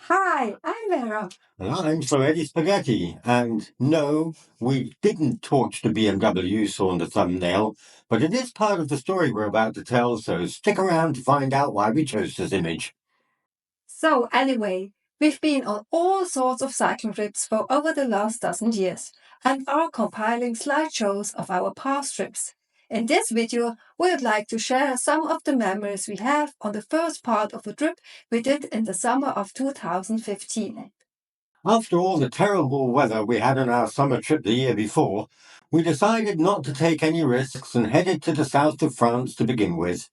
Hi, I'm Vera. And I'm Spaghetti Spaghetti. And no, we didn't torch the BMW you saw in the thumbnail, but it is part of the story we're about to tell, so stick around to find out why we chose this image. So, anyway, we've been on all sorts of cycling trips for over the last dozen years and are compiling slideshows of our past trips. In this video, we would like to share some of the memories we have on the first part of a trip we did in the summer of 2015. After all the terrible weather we had on our summer trip the year before, we decided not to take any risks and headed to the south of France to begin with,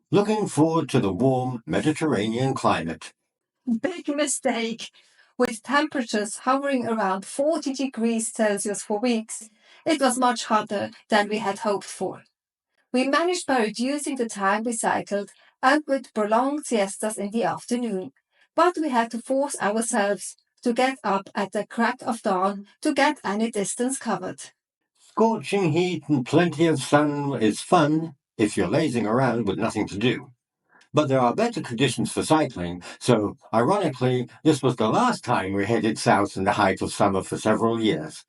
looking forward to the warm Mediterranean climate. Big mistake! With temperatures hovering around 40 degrees Celsius for weeks, it was much hotter than we had hoped for. We managed by reducing the time we cycled and with prolonged siestas in the afternoon, but we had to force ourselves to get up at the crack of dawn to get any distance covered. Scorching heat and plenty of sun is fun if you're lazing around with nothing to do. But there are better conditions for cycling, so ironically, this was the last time we headed south in the height of summer for several years.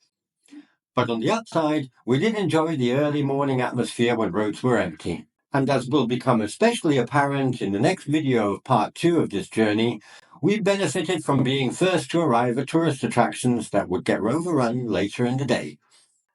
But on the upside, we did enjoy the early morning atmosphere when roads were empty. And as will become especially apparent in the next video of part 2 of this journey, we benefited from being first to arrive at tourist attractions that would get overrun later in the day.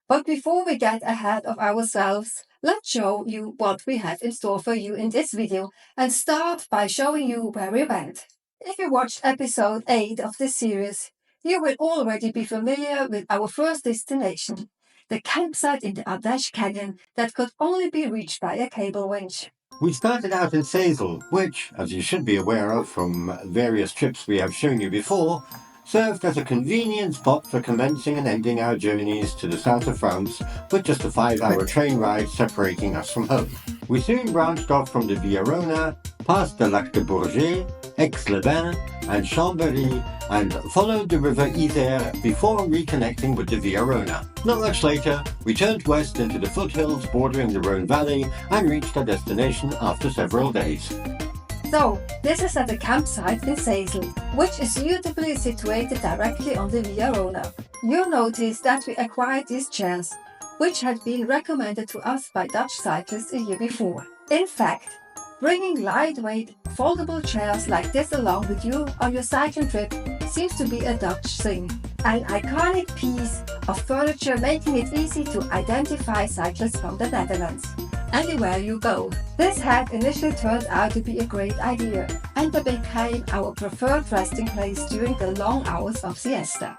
But before we get ahead of ourselves, let's show you what we have in store for you in this video and start by showing you where we went. If you watched episode 8 of this series, you will already be familiar with our first destination, the campsite in the Ardèche Canyon that could only be reached by a cable winch. We started out in Seyssel, which, as you should be aware of from various trips we have shown you before, served as a convenient spot for commencing and ending our journeys to the south of France with just a 5-hour train ride separating us from home. We soon branched off from the Via Rhôna, past the Lac de Bourget, Aix-les-Bains and Chambéry, and followed the river Isère before reconnecting with the Via Rhôna. Not much later, we turned west into the foothills bordering the Rhone Valley and reached our destination after several days. So, this is at the campsite in Seyssel, which is suitably situated directly on the Via Rhôna. You'll notice that we acquired these chairs, which had been recommended to us by Dutch cyclists a year before. In fact, bringing lightweight, foldable chairs like this along with you on your cycling trip seems to be a Dutch thing. An iconic piece of furniture making it easy to identify cyclists from the Netherlands. Anywhere you go. This had initially turned out to be a great idea and became our preferred resting place during the long hours of siesta.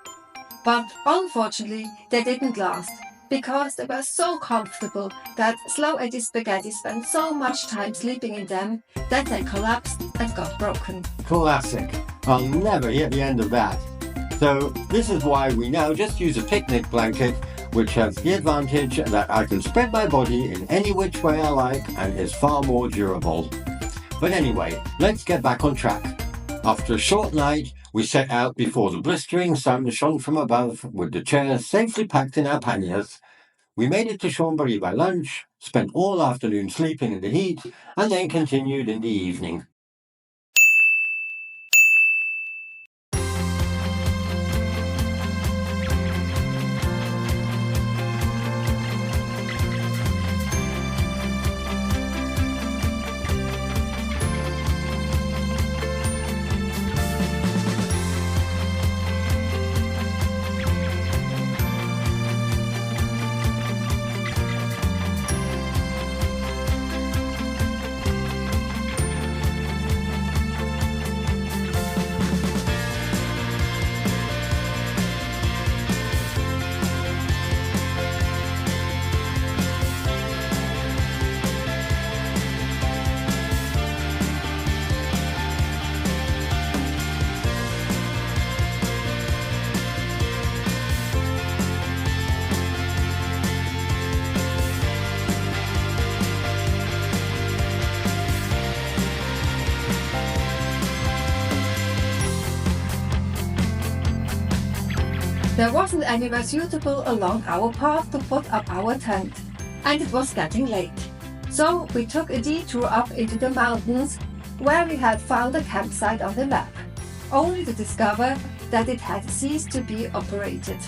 But unfortunately, they didn't last, because they were so comfortable that Slow Eddie Spaghetti spent so much time sleeping in them that they collapsed and got broken. Classic. I'll never hear the end of that. So this is why we now just use a picnic blanket, which has the advantage that I can spread my body in any which way I like and is far more durable. But anyway, let's get back on track. After a short night, we set out before the blistering sun shone from above with the chairs safely packed in our panniers. We made it to Chambéry by lunch, spent all afternoon sleeping in the heat, and then continued in the evening. There wasn't anywhere suitable along our path to put up our tent, and it was getting late. So we took a detour up into the mountains where we had found a campsite on the map. only to discover that it had ceased to be operated.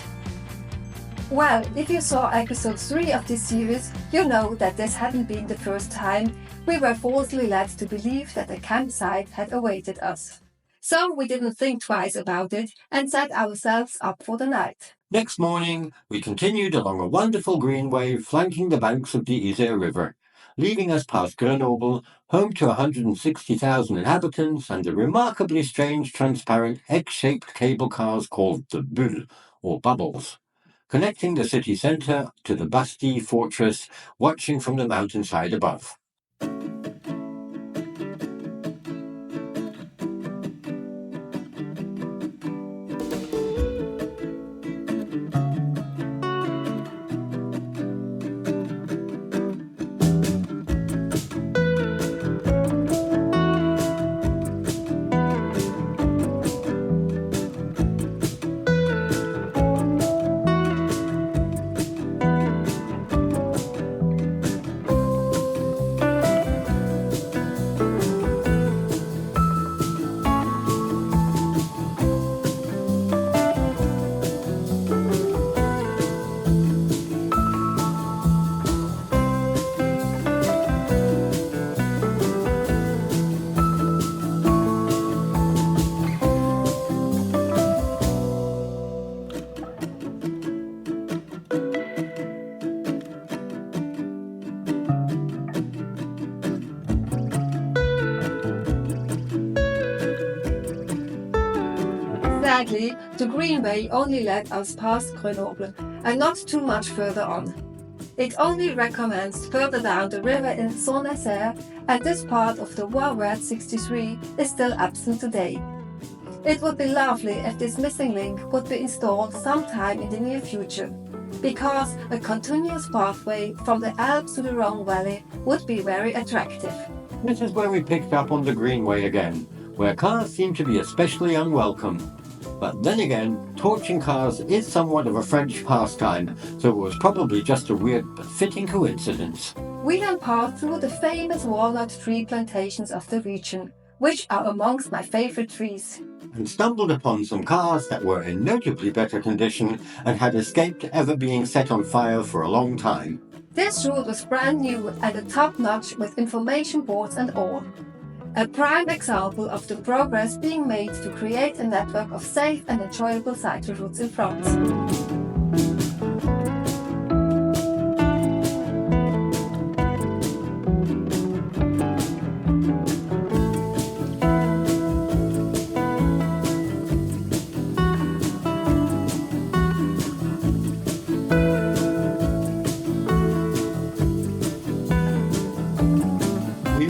Well, if you saw episode 3 of this series, you know that this hadn't been the first time we were falsely led to believe that a campsite had awaited us. So we didn't think twice about it and set ourselves up for the night. Next morning, we continued along a wonderful greenway flanking the banks of the Isère River, leading us past Grenoble, home to 160,000 inhabitants, and the remarkably strange transparent egg-shaped cable cars called the Bulle, or Bubbles, connecting the city centre to the Bastille fortress, watching from the mountainside above. Sadly, the greenway only led us past Grenoble and not too much further on. It only recommenced further down the river in Saône-Isère, and this part of the VV63 is still absent today. It would be lovely if this missing link would be installed sometime in the near future, because a continuous pathway from the Alps to the Rhone Valley would be very attractive. This is where we picked up on the greenway again, where cars seem to be especially unwelcome. But then again, torching cars is somewhat of a French pastime, so it was probably just a weird but fitting coincidence. We then passed through the famous walnut tree plantations of the region, which are amongst my favorite trees, and stumbled upon some cars that were in notably better condition and had escaped ever being set on fire for a long time. This route was brand new and a top-notch with information boards and all. A prime example of the progress being made to create a network of safe and enjoyable cycle routes in France.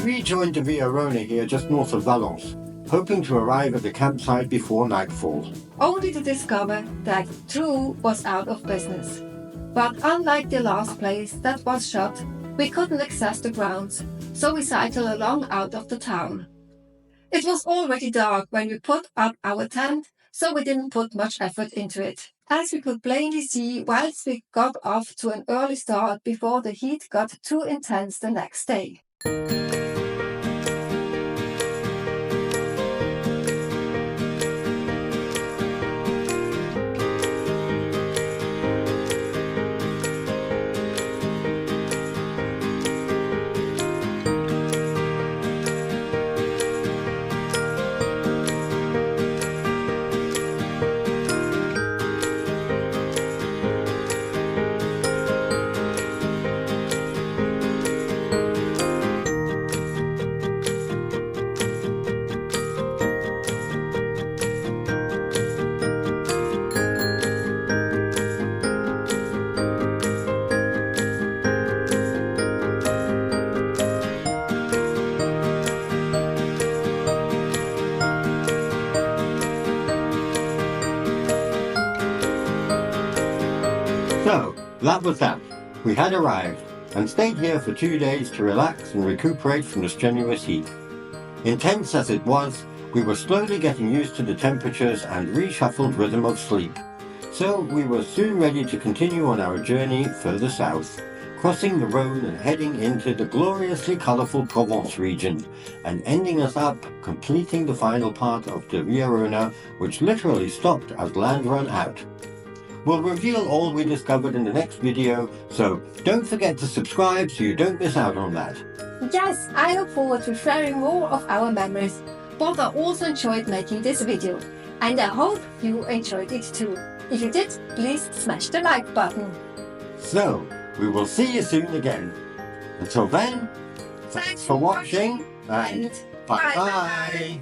We joined the Via Rhôna here just north of Valence, hoping to arrive at the campsite before nightfall. Only to discover that True was out of business. But unlike the last place that was shut, we couldn't access the grounds, so we cycled along out of the town. It was already dark when we put up our tent, so we didn't put much effort into it, as we could plainly see whilst we got off to an early start before the heat got too intense the next day. So, that was that. We had arrived, and stayed here for 2 days to relax and recuperate from the strenuous heat. Intense as it was, we were slowly getting used to the temperatures and reshuffled rhythm of sleep. So we were soon ready to continue on our journey further south, crossing the Rhone and heading into the gloriously colourful Provence region, and ending us up completing the final part of the Via Rhôna, which literally stopped as land ran out. We'll reveal all we discovered in the next video, so don't forget to subscribe so you don't miss out on that. Yes, I look forward to sharing more of our memories, but I also enjoyed making this video, and I hope you enjoyed it too. If you did, please smash the like button. So, we will see you soon again. Until then, thanks for watching and bye-bye.